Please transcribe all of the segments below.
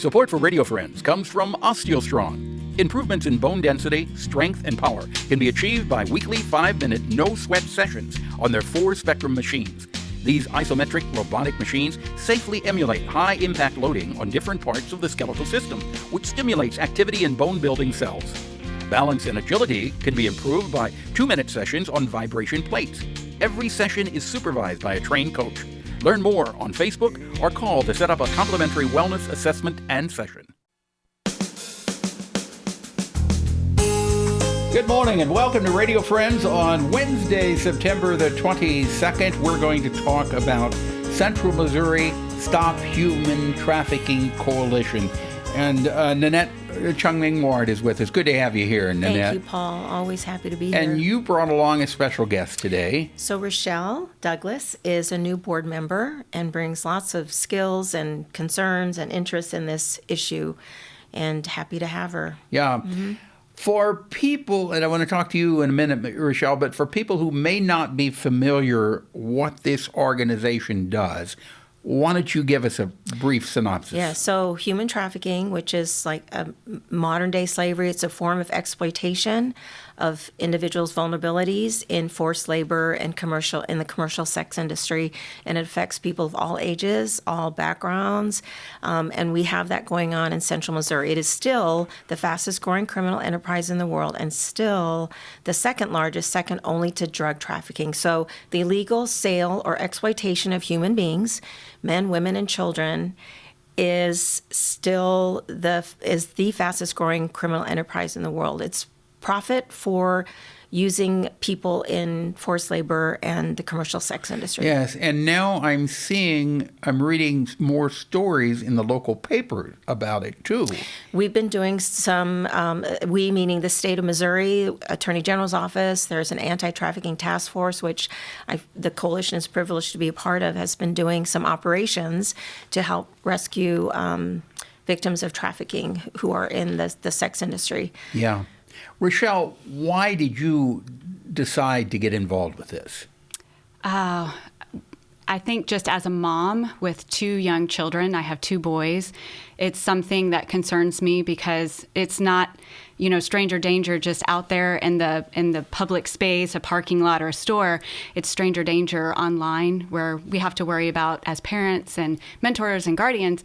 Support for Radio Friends comes from OsteoStrong. Improvements in bone density, strength, and power can be achieved by weekly 5-minute no-sweat sessions on their 4-Spectrum machines. These isometric robotic machines safely emulate high-impact loading on different parts of the skeletal system, which stimulates activity in bone-building cells. Balance and agility can be improved by 2-minute sessions on vibration plates. Every session is supervised by a trained coach. Learn more on Facebook or call to set up a complimentary wellness assessment and session. Good morning and welcome to Radio Friends. On Wednesday, September the 22nd, we're going to talk about Central Missouri Stop Human Trafficking Coalition. And Nanette Ward is with us. Good to have you here, Nanette. Thank you, Paul. Always happy to be here. And you brought along a special guest today. So RICHELLE Douglas is a new board member and brings lots of skills and concerns and interests in this issue. And happy to have her. Yeah. Mm-hmm. For people, and I want to talk to you in a minute, RICHELLE, but for people who may not be familiar what this organization does, why don't you give us a brief synopsis? Yeah, so human trafficking, which is like a modern-day slavery, it's a form of exploitation of individuals' vulnerabilities in forced labor and in the commercial sex industry, and it affects people of all ages, all backgrounds, and we have that going on in Central Missouri. It is still the fastest-growing criminal enterprise in the world, and still the second largest, second only to drug trafficking. So the illegal sale or exploitation of human beings, men, women, and children, is still the fastest growing criminal enterprise in the world. It's profit for using people in forced labor and the commercial sex industry. Yes, and now I'm reading more stories in the local paper about it too. We've been doing some, we meaning the state of Missouri, Attorney General's office, there's an anti-trafficking task force, which the coalition is privileged to be a part of, has been doing some operations to help rescue victims of trafficking who are in the sex industry. Yeah. RICHELLE, why did you decide to get involved with this? I think just as a mom with 2 young children, I have 2 boys, it's something that concerns me because it's not, stranger danger just out there in the public space, a parking lot or a store. It's stranger danger online where we have to worry about, as parents and mentors and guardians,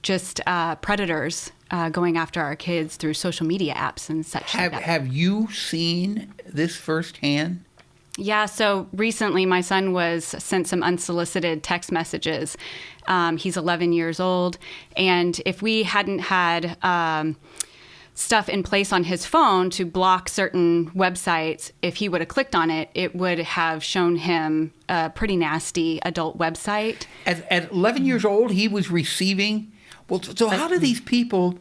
just predators going after our kids through social media apps and such. Have you seen this firsthand? Yeah, so recently my son was sent some unsolicited text messages. He's 11 years old, and if we hadn't had stuff in place on his phone to block certain websites, if he would have clicked on it, it would have shown him a pretty nasty adult website. At 11 years old, he was receiving... Well, so how do these people...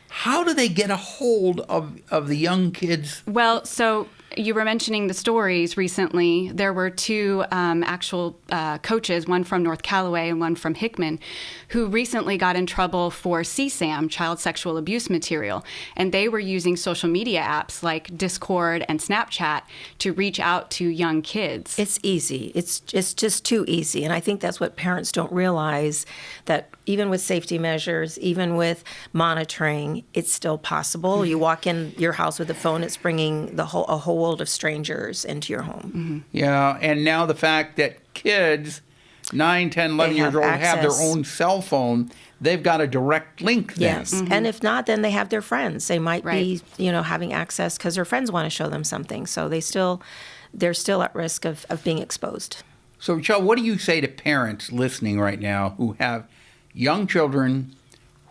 How do they get a hold of the young kids? Well, so you were mentioning the stories recently. There were 2 actual coaches, one from North Callaway and one from Hickman, who recently got in trouble for CSAM, child sexual abuse material. And they were using social media apps like Discord and Snapchat to reach out to young kids. It's easy. It's just too easy. And I think that's what parents don't realize, that even with safety measures, even with monitoring, it's still possible. You walk in your house with a phone, it's bringing a whole world of strangers into your home. Mm-hmm. Yeah, and now the fact that kids, 9, 10, 11 years old, have their own cell phone, they've got a direct link then. Yes, and if not, then they have their friends. They might be, having access because their friends want to show them something. So they're still at risk of being exposed. So, RICHELLE, what do you say to parents listening right now who have young children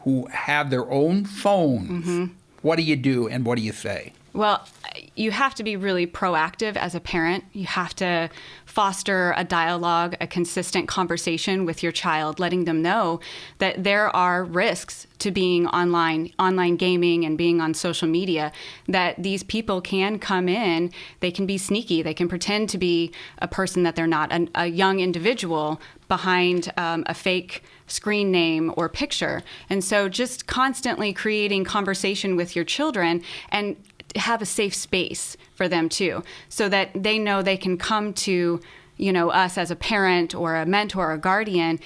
who have their own phones? Mm-hmm. What do you do and what do you say? Well, you have to be really proactive as a parent. You have to foster a dialogue, a consistent conversation with your child, letting them know that there are risks to being online gaming and being on social media, that these people can come in, they can be sneaky, they can pretend to be a person that they're not, a young individual behind a fake screen name or picture. And so just constantly creating conversation with your children and have a safe space for them too, so that they know they can come to, us as a parent or a mentor or a guardian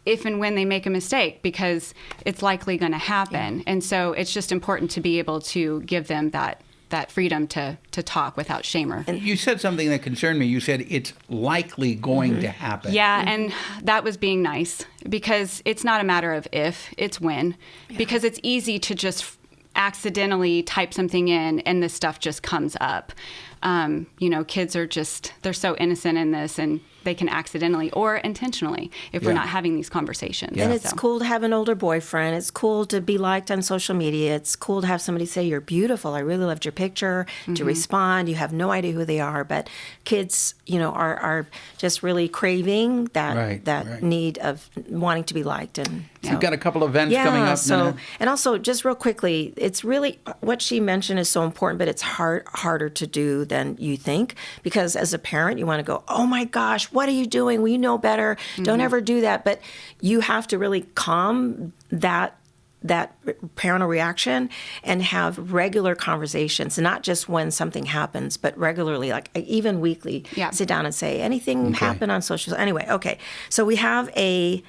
if and when they make a mistake, because it's likely going to happen. And so it's just important to be able to give them that freedom to talk without shame. And you said something that concerned me. You said it's likely going to happen. Yeah, and that was being nice, because it's not a matter of if, it's when. Because it's easy to just accidentally type something in and this stuff just comes up. Kids are they're so innocent in this, and they can accidentally or intentionally if we're not having these conversations. And it's cool to have an older boyfriend. It's cool to be liked on social media. It's cool to have somebody say, "You're beautiful. I really loved your picture," to respond. You have no idea who they are. But kids, are just really craving that need of wanting to be liked. And you've got a couple of events coming up. And also, just real quickly, it's really, what she mentioned is so important, but it's harder to do than you think. Because as a parent, you want to go, "Oh my gosh, what are you doing? Well, you know better. Don't ever do that." But you have to really calm that parental reaction and have regular conversations, not just when something happens, but regularly, like even weekly. Sit down and say, anything happen on social? Anyway, okay. So we have a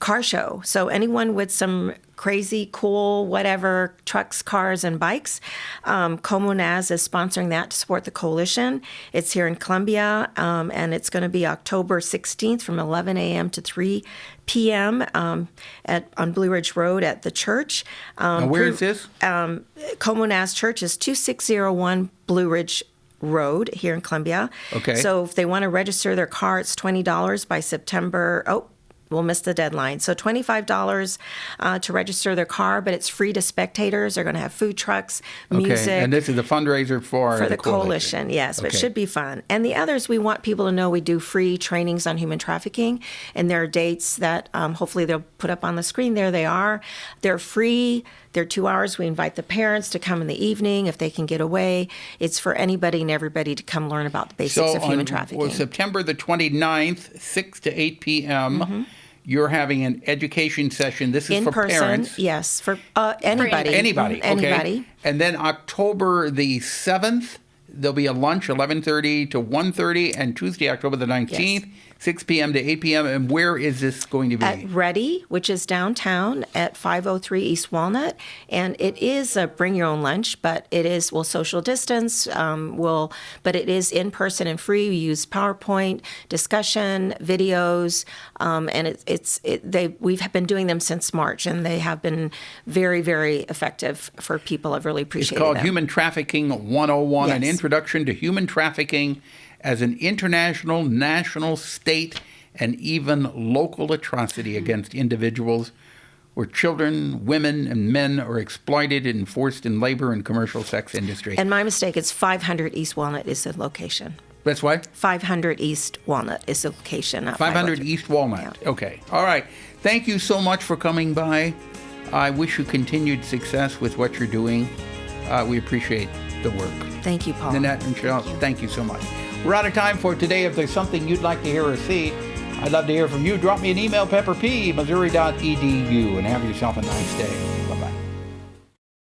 car show. So anyone with some crazy, cool, whatever, trucks, cars, and bikes, Comunaz is sponsoring that to support the coalition. It's here in Columbia, and it's going to be October 16th from 11 a.m. to 3 p.m. On Blue Ridge Road at the church. Now, where is this? Comunaz Church is 2601 Blue Ridge Road here in Columbia. Okay. So if they want to register their car, it's $20 by September. We'll miss the deadline. So $25 to register their car, but it's free to spectators. They're going to have food trucks, music. And this is a fundraiser for the coalition. Yes, but it should be fun. And the others, we want people to know we do free trainings on human trafficking, and there are dates that hopefully they'll put up on the screen. There they are. They're free. They're 2 hours. We invite the parents to come in the evening if they can get away. It's for anybody and everybody to come learn about the basics of human trafficking. So on September the 29th, 6 to 8 p.m., you're having an education session. This is in for person, parents. Yes, for anybody. Anybody. Okay. Anybody. And then October the 7th, there'll be a lunch, 11:30 to 1:30, and Tuesday, October the 19th, 6 p.m. to 8 p.m. And where is this going to be? At Ready, which is downtown at 503 East Walnut. And it is a bring your own lunch, but we'll social distance, but it is in person and free. We use PowerPoint, discussion, videos, and we've been doing them since March, and they have been very, very effective for people. I've really appreciated them. It's called Human Trafficking 101, an introduction to human trafficking as an international, national, state, and even local atrocity against individuals where children, women, and men are exploited and forced in labor and commercial sex industry. And my mistake, it's 500 East Walnut is the location. That's what? 500 East Walnut is the location. 500 East Walnut. Yeah. Okay. All right. Thank you so much for coming by. I wish you continued success with what you're doing. We appreciate the work. Thank you, Paul. Nanette and Richelle, thank you so much. We're out of time for today. If there's something you'd like to hear or see, I'd love to hear from you. Drop me an email, pepperp@missouri.edu, and have yourself a nice day.